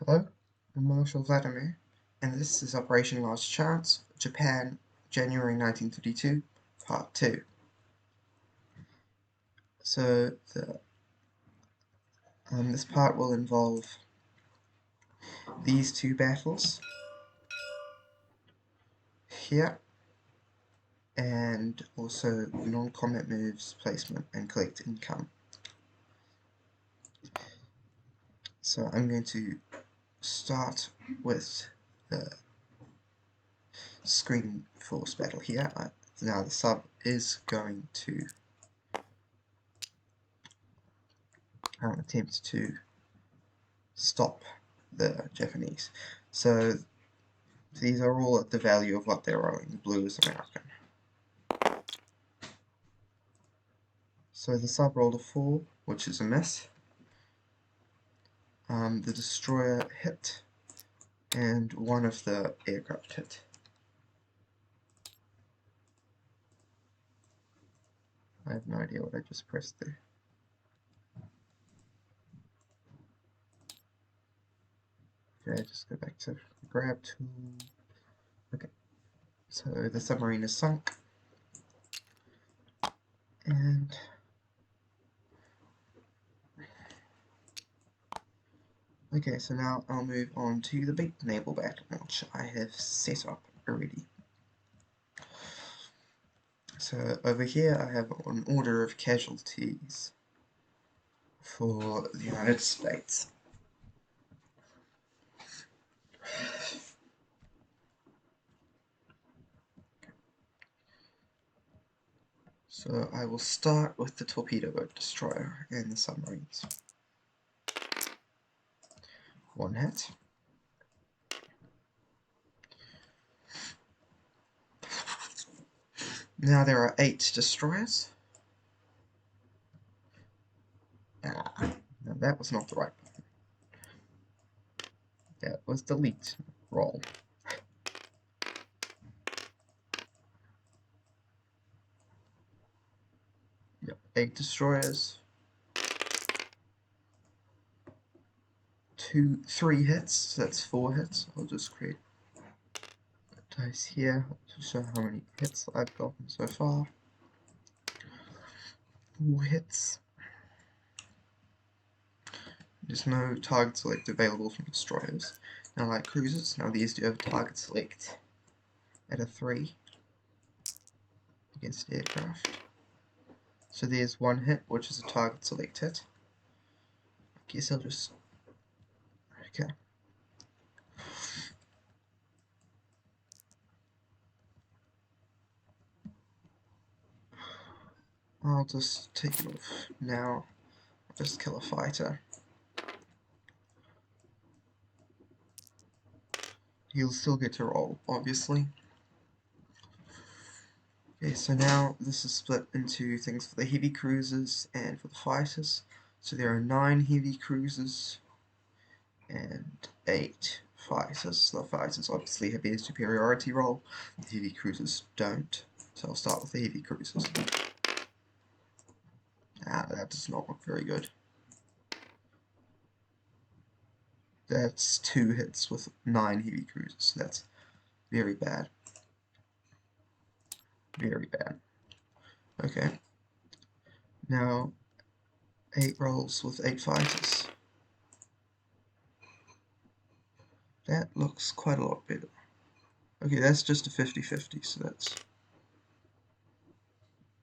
Hello, I'm Marshal Vladimir, and this is Operation Last Chance, Japan, January 1932, Part 2. So, this part will involve these two battles here, and also non-combat moves, placement, and collect income. So I'm going to start with the Screen Force battle here. Now the sub is going to attempt to stop the Japanese. So these are all at the value of what they're owing. The blue is American. So the sub rolled a 4, which is a miss. The destroyer hit, and one of the aircraft hit. I have no idea what I just pressed there. Okay, just go back to grab tool. Okay, so the submarine is sunk, and okay, so now I'll move on to the big naval battle, which I have set up already. So over here I have an order of casualties for the United States. So I will start with the torpedo boat destroyer and the submarines. 1 hit. Now there are 8 destroyers. No, that was not the right button. That was delete. Roll. Yep, 8 destroyers. 3 hits, so that's 4 hits. I'll just create a dice here to show how many hits I've gotten so far. 4 hits. There's no target select available from destroyers. Now like cruisers, now these do have target select at a 3 against aircraft. So there's 1 hit, which is a target select hit. I guess I'll just... okay. I'll just take it off now. I'll just kill a fighter. He'll still get to roll, obviously. Okay, so now this is split into things for the heavy cruisers and for the fighters. So there are 9 heavy cruisers and 8 fighters. So the fighters obviously have their superiority roll, the heavy cruisers don't. So I'll start with the heavy cruisers. That does not look very good. That's 2 hits with 9 heavy cruisers, so that's very bad. Very bad. Okay. Now, 8 rolls with 8 fighters. That looks quite a lot better. Okay, that's just a 50-50, so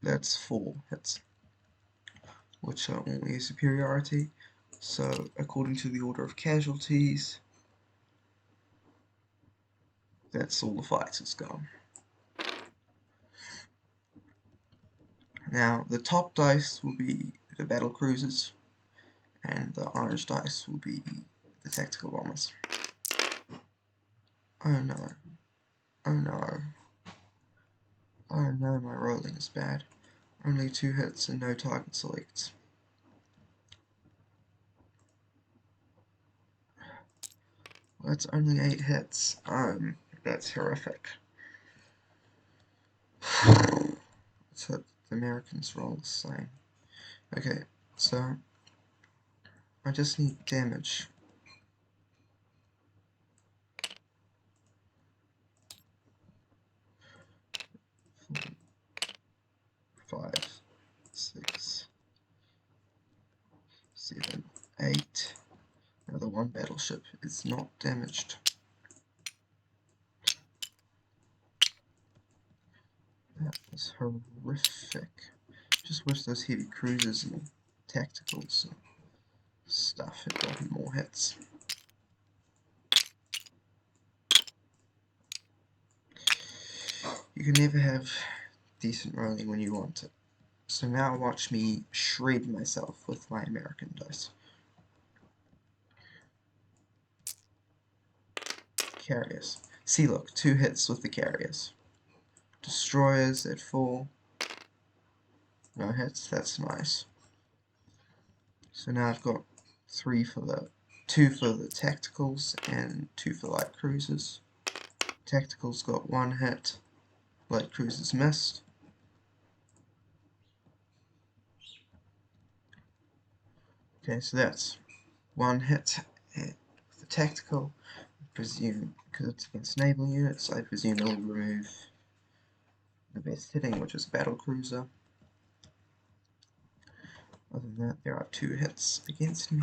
that's 4 hits, which are only a superiority. So, according to the order of casualties, that's all the fighters gone. Now, the top dice will be the battle cruisers, and the orange dice will be the tactical bombers. Oh no. Oh no. Oh no, my rolling is bad. Only 2 hits and no target selects. Well, that's only 8 hits. That's horrific. Let's hope the Americans roll the same. Okay, so I just need damage. one battleship is not damaged. That was horrific. Just wish those heavy cruisers and tacticals and stuff had gotten more hits. You can never have decent rolling when you want it. So now watch me shred myself with my American dice. Carriers. See, look, 2 hits with the carriers. Destroyers at 4. No hits, that's nice. So now I've got 2 for the tacticals and 2 for light cruisers. Tacticals got 1 hit, light cruisers missed. Okay, so that's 1 hit with the tactical. I presume, because it's against naval units, I presume it'll remove the best hitting, which is battle cruiser. Other than that, there are 2 hits against me.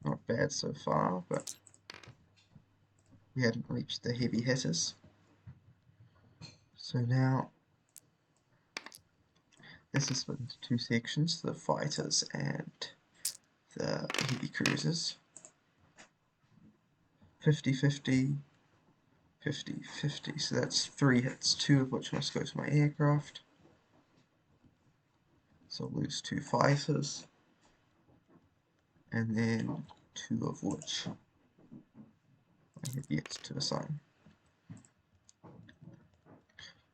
Not bad so far, but we haven't reached the heavy hitters. So now, this is split into 2 sections, the fighters and the heavy cruisers. 50-50, 50-50, so that's 3 hits, 2 of which must go to my aircraft. So I'll lose 2 fighters, and then 2 of which I have yet to assign.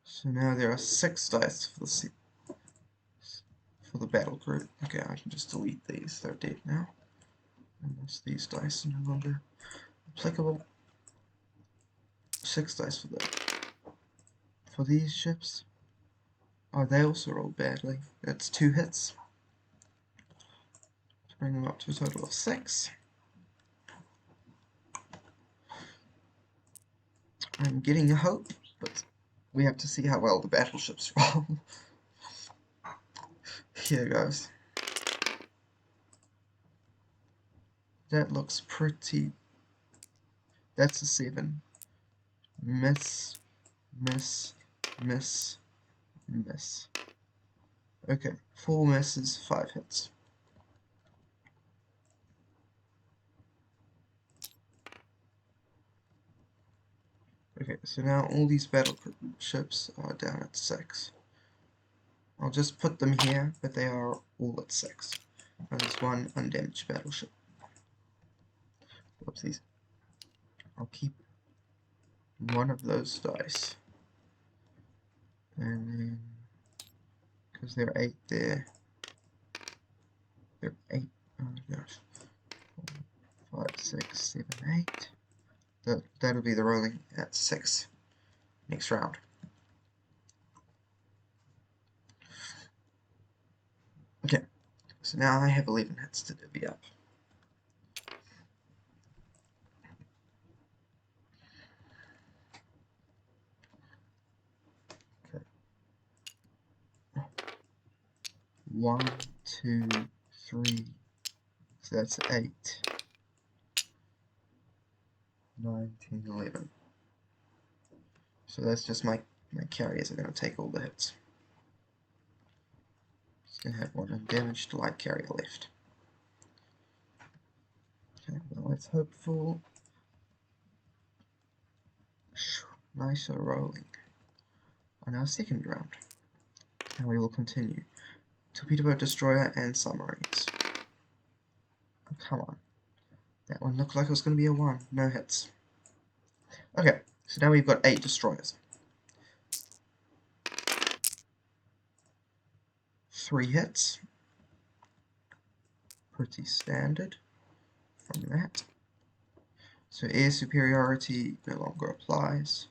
So now there are 6 dice for the battle group. Okay, I can just delete these, they're dead now. Unless these dice are no longer applicable. 6 dice for these ships. Oh, they also rolled badly. That's 2 hits. To bring them up to a total of 6. I'm getting a hope, but we have to see how well the battleships roll. Here goes. That looks pretty... That's a 7. Miss, miss, miss, miss. Okay, 4 misses, 5 hits. Okay, so now all these battleships are down at 6. I'll just put them here, but they are all at 6. And there's 1 undamaged battleship. Whoopsies. I'll keep 1 of those dice. And then, because there are 8 there, there are 8, oh gosh, 4, 5, 6, 7, 8. That'll be the rolling at 6 next round. Okay, so now I have 11 hits to divvy up. Okay. 1, 2, 3, so that's 8, 9, 10, 11. So that's just my carriers are going to take all the hits. Just going to have 1 undamaged light carrier left. Okay, well, let's hope for nicer rolling on our second round. And we will continue. Torpedo boat, destroyer, and submarines. Oh, come on. That one looked like it was going to be a 1. No hits. Okay, so now we've got 8 destroyers. 3 hits. Pretty standard from that. So air superiority no longer applies.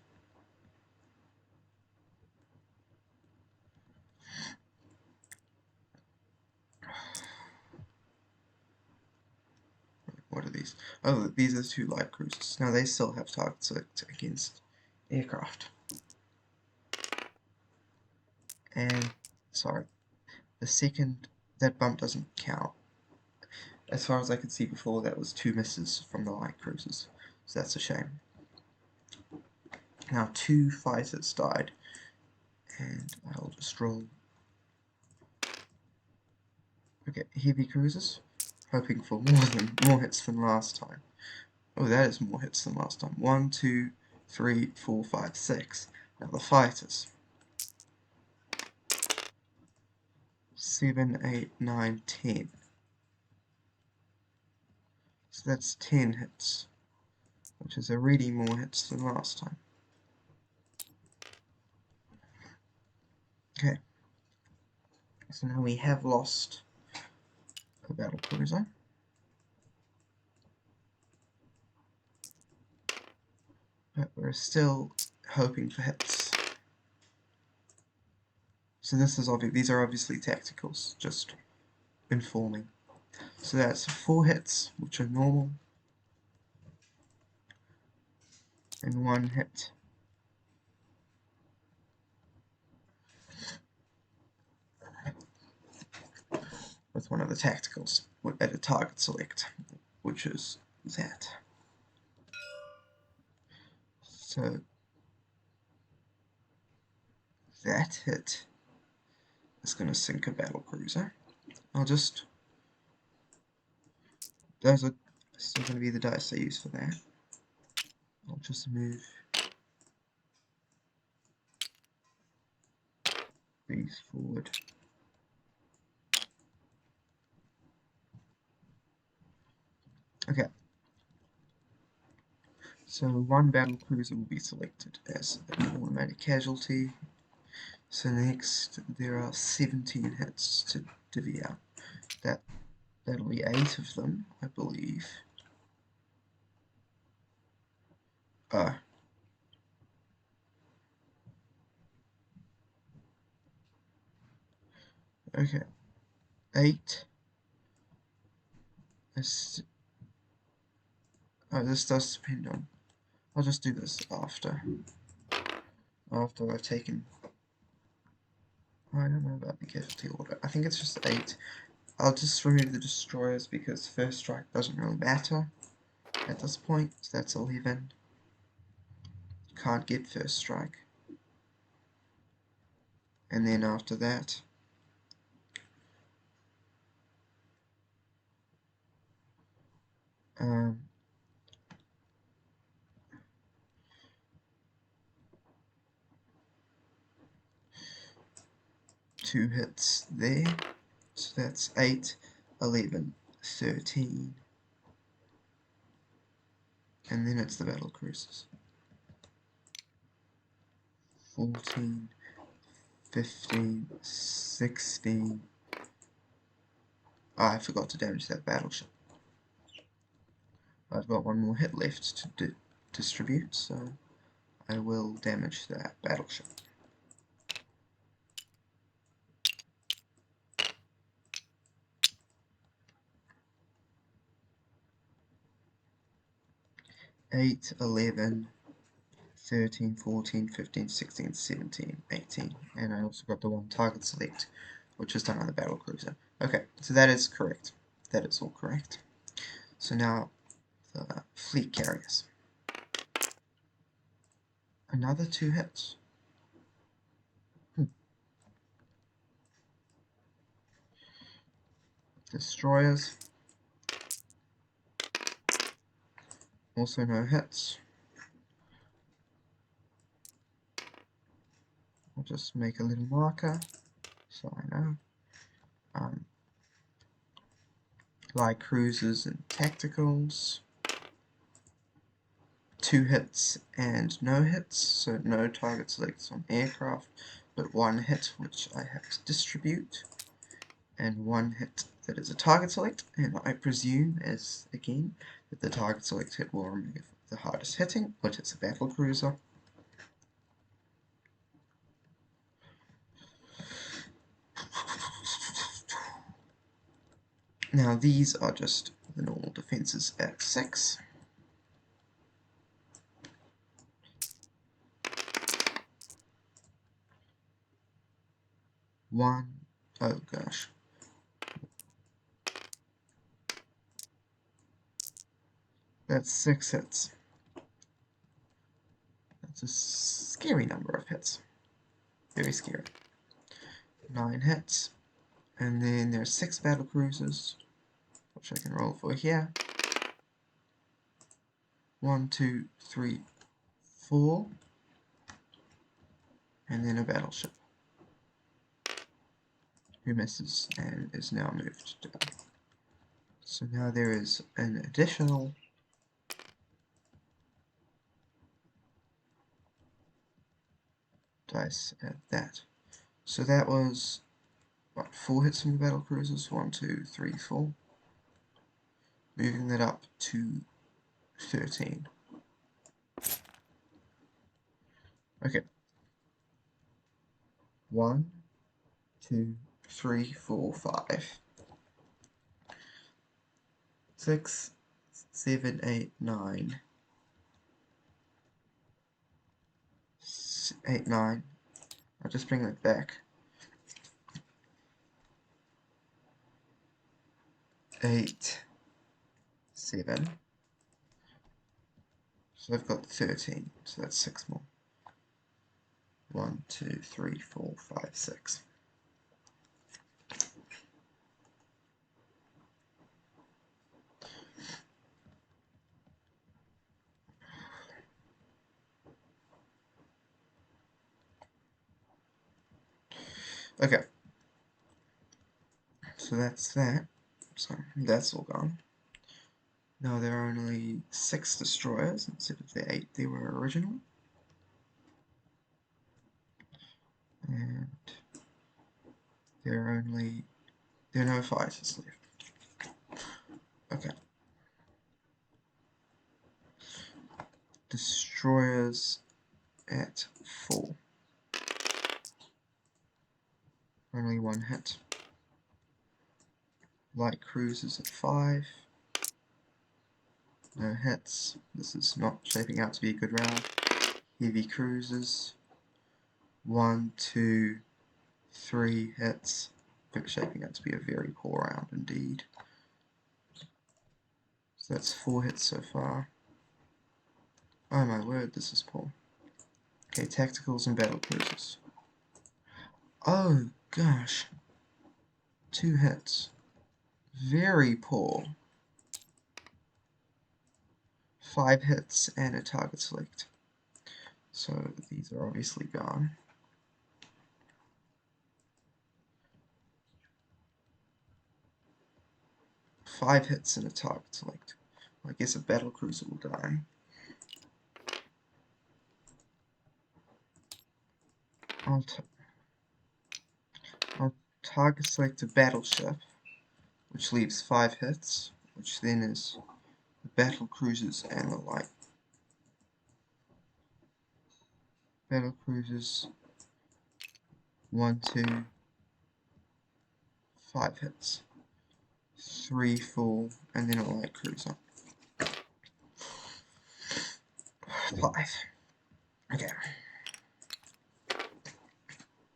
What are these? Oh, these are 2 light cruisers. Now they still have targets against aircraft. And, sorry, the second, that bump doesn't count. as far as I could see before, that was 2 misses from the light cruisers, so that's a shame. Now 2 fighters died, and I'll just roll. Okay, heavy cruisers, hoping for more hits than last time. Oh, that is more hits than last time. 1, 2, 3, 4, 5, 6. Now the fighters. 7, 8, 9, 10. So that's 10 hits, which is already more hits than last time. Okay, so now we have lost a battle cruiser. But we're still hoping for hits. So these are obviously tacticals, just informing. So that's 4 hits, which are normal, and 1 hit. With one of the tacticals at a target select, which is that. So that hit is going to sink a battle cruiser. Those are still going to be the dice I use for that. I'll just move these forward. Okay. So 1 battle cruiser will be selected as an automatic casualty. So next there are 17 hits to divvy out. That'll be 8 of them, I believe. Okay. 8 is... Oh, this does depend on... I'll just do this after I've taken... I don't know about the casualty order. I think it's just 8. I'll just remove the destroyers because first strike doesn't really matter at this point. So that's 11. Can't get first strike. And then after that... two hits there, so that's 8, 11, 13, and then it's the battle cruisers. 14, 15, 16. Oh, I forgot to damage that battleship. I've got 1 more hit left to distribute, so I will damage that battleship. Eight, 11, 13, 14, 15, 16, 17, 18, and I also got the 1 target select, which is done on the battle cruiser. Okay, so that is correct. That is all correct. So now the fleet carriers. Another 2 hits. Destroyers. Also no hits. I'll just make a little marker so I know. Light cruisers and tacticals. 2 hits and no hits, so no target selects on aircraft, but 1 hit which I have to distribute, and 1 hit that is a target select, and I presume, as again, that the target select hit will remove the hardest hitting, which is a battle cruiser. Now these are just the normal defenses at 6. Oh gosh. That's 6 hits. That's a scary number of hits. Very scary. 9 hits. And then there's 6 battle cruisers, which I can roll for here. 1, 2, 3, 4. And then a battleship, who misses and is now moved down. So now there is an additional dice at that. So that was, what, 4 hits from the battle cruisers? 1, 2, 3, 4. Moving that up to 13. Okay. 1, 2, 3, 4, 5. 6, 7, 8, 9. 8, 9. I'll just bring that back. 8, 7. So I've got 13, so that's 6 more. 1, 2, 3, 4, 5, 6. Okay. So that's that. So that's all gone. Now there are only 6 destroyers instead of the 8 there were originally. And there are no fighters left. Okay. Destroyers at 4. Only 1 hit. Light cruisers at 5. No hits. This is not shaping out to be a good round. Heavy cruisers. 1, 2, 3 hits. Shaping out to be a very poor round indeed. So that's 4 hits so far. Oh my word, this is poor. Okay, tacticals and battle cruisers. Oh gosh. 2 hits. Very poor. 5 hits and a target select. So these are obviously gone. Five hits and a target select. Well, I guess a battle cruiser will die. I'll target select a battleship, which leaves 5 hits, which then is the battle cruisers and the light. Battle cruisers, 1, 2, 5 hits. 3, 4, and then a light cruiser. 5. Okay.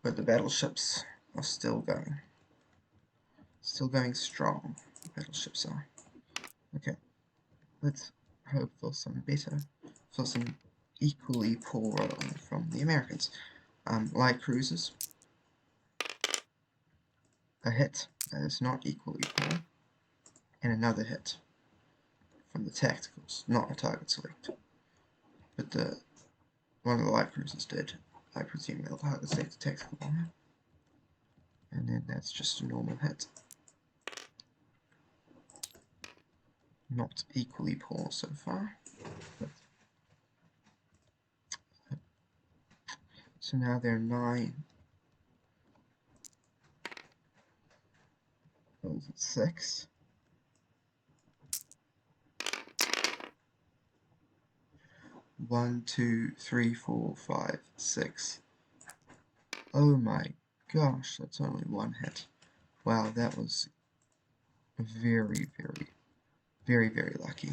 But the battleships are still going. Still going strong. The battleships are. Okay. Let's hope for some equally poor rolling from the Americans. Light cruisers. A hit that is not equally poor. And another hit from the tacticals. Not a target select. But one of the light cruisers did. I presume they'll target select a tactical bomber. And then that's just a normal hit. Not equally poor so far. So now there are 9. Those at 6. 1, 2, 3, 4, 5, 6. Oh my gosh, that's only 1 hit. Wow, that was very, very, very, very lucky.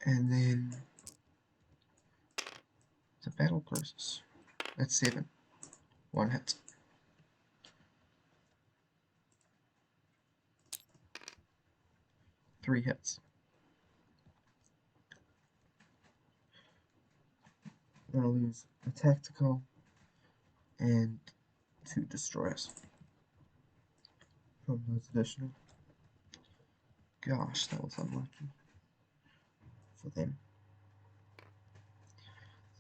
And then the battle cruisers. That's 7. 1 hit. 3 hits. I'm going to lose a tactical and 2 destroyers from those additional. Gosh, that was unlucky for them.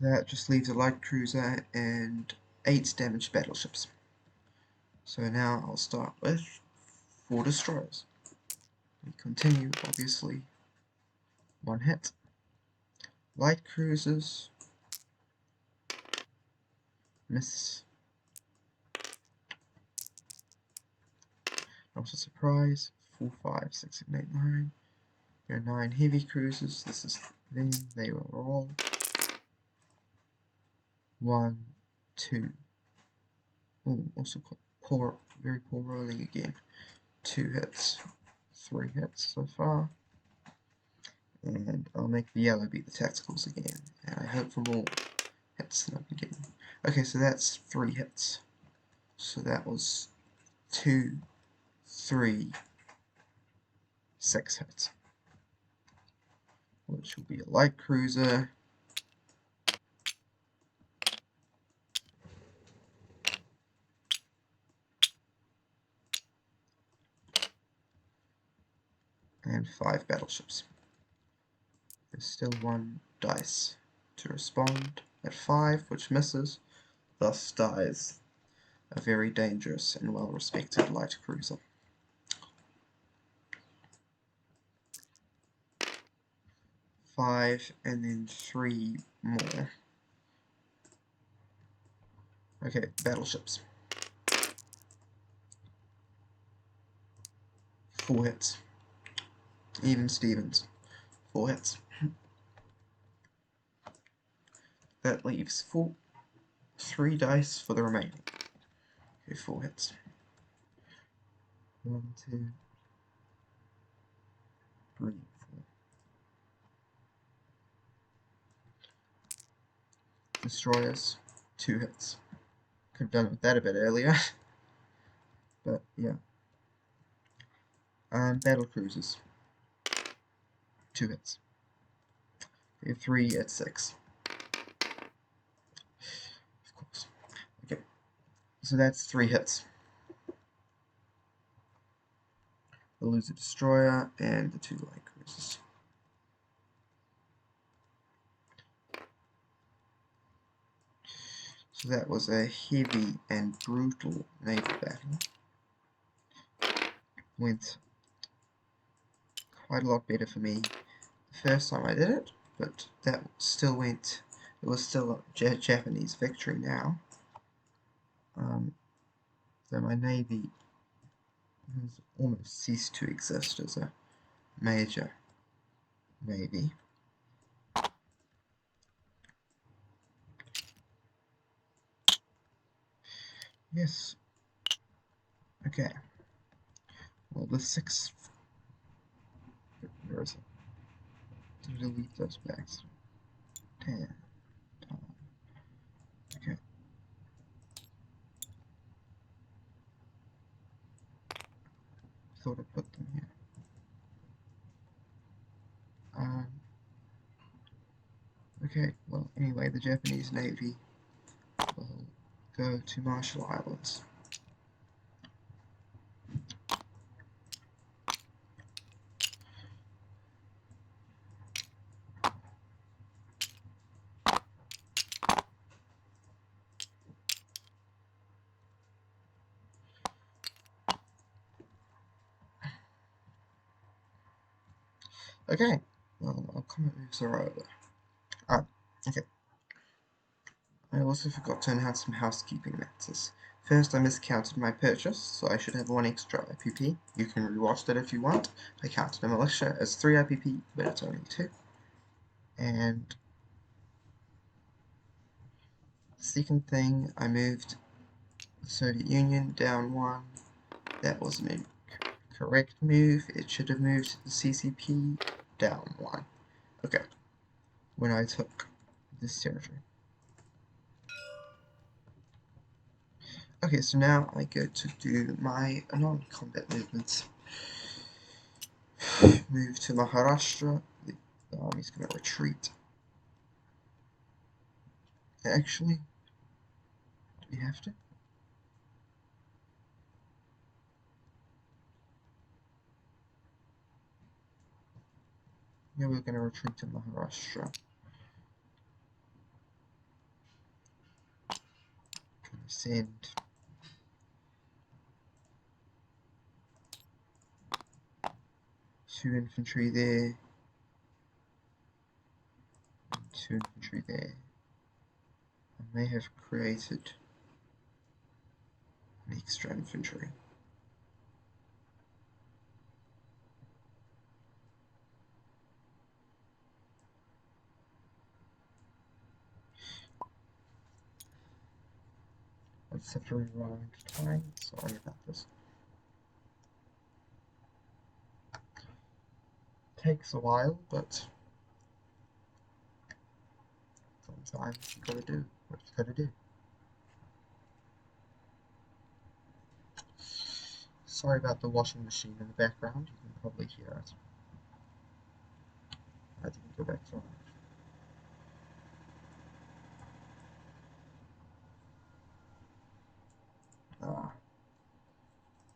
That just leaves a light cruiser and 8 damaged battleships. So now I'll start with 4 destroyers. We continue, obviously. 1 hit. Light cruisers. Miss. Not a surprise. 4, 5, 6, 7, 8, 9. There are 9 heavy cruisers. This is them. They will roll. 1, 2. Oh, also poor, very poor rolling again. 2 hits. 3 hits so far. And I'll make the yellow beat the tacticals again. And I hope for more hits than I've been getting. Okay, so that's 3 hits. So that was 2, 3, 6 hits. Which will be a light cruiser. And 5 battleships. There's still 1 dice to respond at 5, which misses, thus dies a very dangerous and well-respected light cruiser. 5 and then 3 more. Okay, battleships. 4 hits. Even Stevens. 4 hits. That leaves 3 dice for the remaining. Okay, 4 hits. 1, 2, 3, 4. Destroyers, 2 hits. Could have done with that a bit earlier. But yeah. Battle cruisers, 2 hits. Okay, 3 at 6. Of course. Okay. So that's 3 hits. We'll lose a destroyer and the 2 light cruisers. So that was a heavy and brutal naval battle. Went quite a lot better for me the first time I did it, but that still went, it was still a Japanese victory now. So my navy has almost ceased to exist as a major navy. Yes. Okay. Well, the 6th... Where is it? To delete those backs. 10. Okay. Thought I put them here. Okay, well, anyway, the Japanese Navy will go to Marshall Islands. Okay, well, our comment moves are over. Okay. I also forgot to announce some housekeeping matters. First, I miscounted my purchase, so I should have 1 extra IPP. You can rewatch that if you want. I counted a militia as 3 IPP, but it's only 2. And the second thing, I moved the Soviet Union down 1. That was an incorrect move. It should have moved the CCP down 1. Okay. When I took this territory. Okay, so now I go to do my non-combat movements. Move to Maharashtra. The army's going to retreat. Actually, do we have to? Yeah, we're going to retreat to Maharashtra. Going to send 2 infantry there, and 2 infantry there. I may have created an extra infantry. I just have to rewind time. Sorry about this. Takes a while, but sometimes you gotta do what you gotta do. Sorry about the washing machine in the background. You can probably hear it. I didn't go back to it.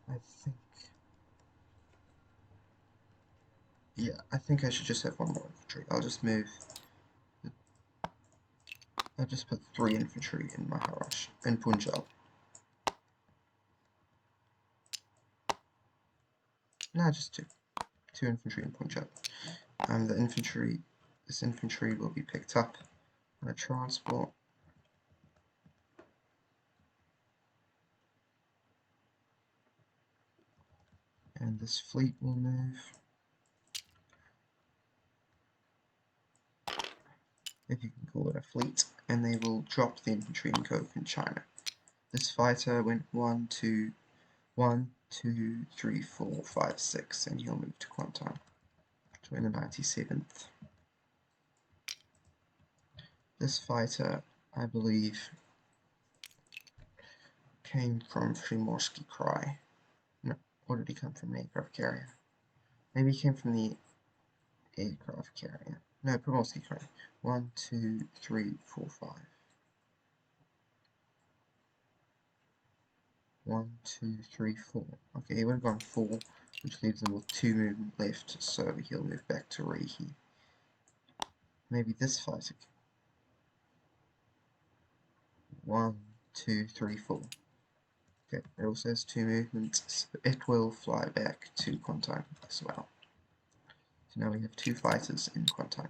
I think... Yeah, I think I should just have 1 more infantry. I'll just put 3 infantry in Maharashtra, in Punjab. No, just 2. 2 infantry in Punjab. This infantry will be picked up on a transport. And this fleet will move. If you can call it a fleet. And they will drop the infantry in Cochinchina. This fighter went 1, 2, 3, 4, 5, 6, and he'll move to Kuantan. Join the 97th. This fighter, I believe, came from Primorsky Krai. No, or did he come from the aircraft carrier? Maybe he came from the aircraft carrier. No, Primorsky Krai. 1, 2, 3, 4, 5. 1, 2, 3, 4. Okay, he would have gone 4, which leaves him with 2 movement left, so he'll move back to Rehi. Maybe this fighter. 1, 2, 3, 4. Okay, it also has 2 movements, so it will fly back to Kuantan as well. So now we have 2 fighters in Kuantan.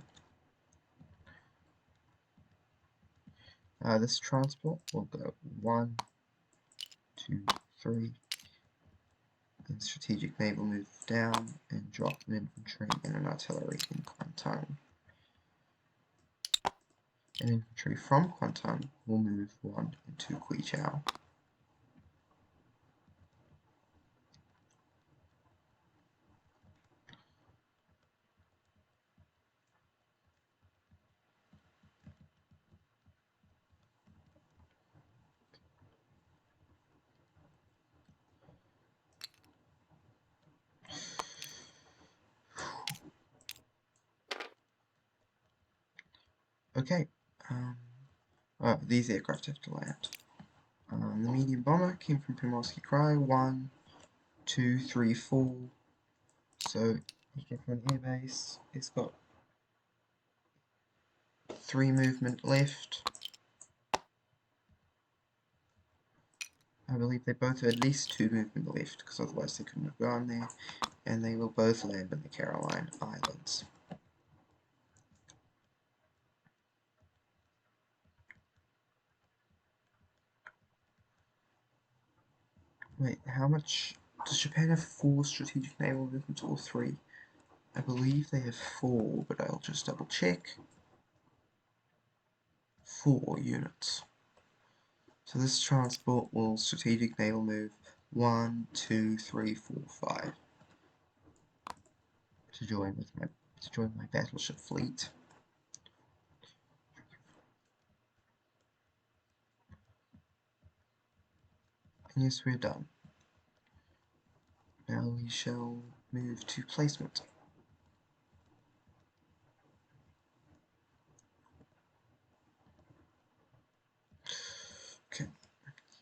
This transport will go 1, 2, 3, and strategic naval move down and drop an infantry and an artillery in Kuantan. An infantry from Kuantan will move 1 into Kwichao. Okay, these aircraft have to land. The medium bomber came from Primorsky Krai, 1, 2, 3, 4. So he came from an airbase. He's got 3 movement left. I believe they both have at least 2 movement left, because otherwise they couldn't have gone there. And they will both land in the Caroline Islands. Wait, how much... Does Japan have 4 strategic naval movements or 3? I believe they have 4, but I'll just double check. 4 units. So this transport will strategic naval move 1, 2, 3, 4, 5 to join my battleship fleet. And yes, we're done. Now we shall move to placement. Okay,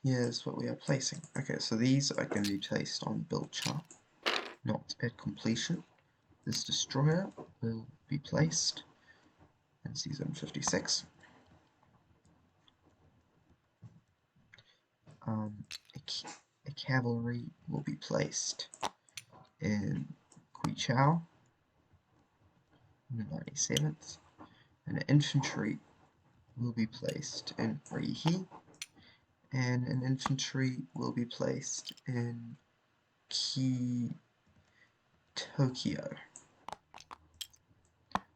here's what we are placing. Okay, so these are going to be placed on build chart, not at completion. This destroyer will be placed in season 56. A cavalry will be placed in Quichao in the 97th. An infantry will be placed in Rihi, and an infantry will be placed in Tokyo.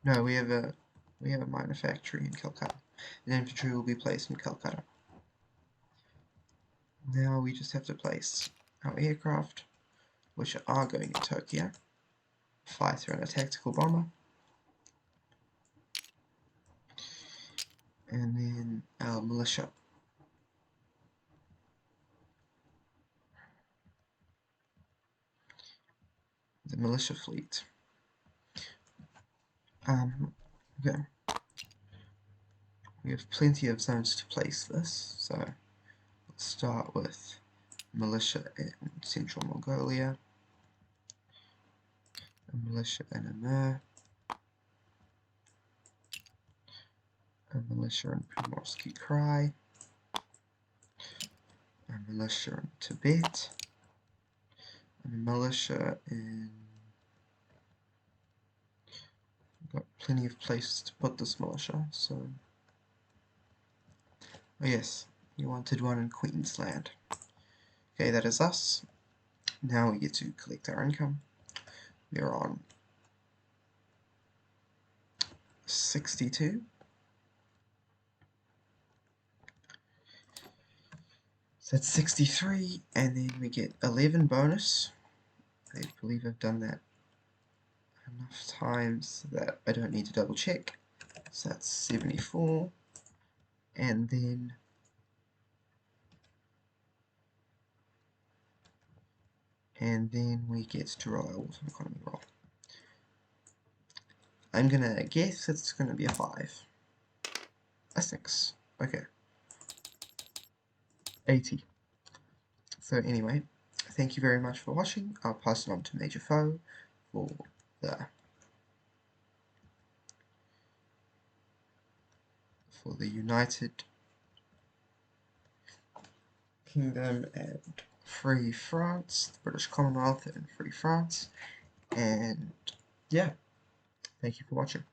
No, we have a minor factory in Calcutta. An infantry will be placed in Calcutta. Now we just have to place our aircraft, which are going to Tokyo, fighter and a tactical bomber, and then our militia. The militia fleet. Okay. We have plenty of zones to place this, so let's start with militia in Central Mongolia, a militia in Amur, a militia in Primorsky Krai, a militia in Tibet, a militia in... Got plenty of places to put this militia, so... Oh yes, you wanted one in Queensland. Okay, that is us. Now we get to collect our income. We are on 62. So that's 63, and then we get 11 bonus. I believe I've done that enough times that I don't need to double check. So that's 74, and then we get to roll our autumn economy roll. I'm gonna guess it's gonna be a 5. A 6. Okay. 80. So anyway, thank you very much for watching. I'll pass it on to Major Foe for the United Kingdom and Free France, the British Commonwealth and Free France. And yeah, thank you for watching.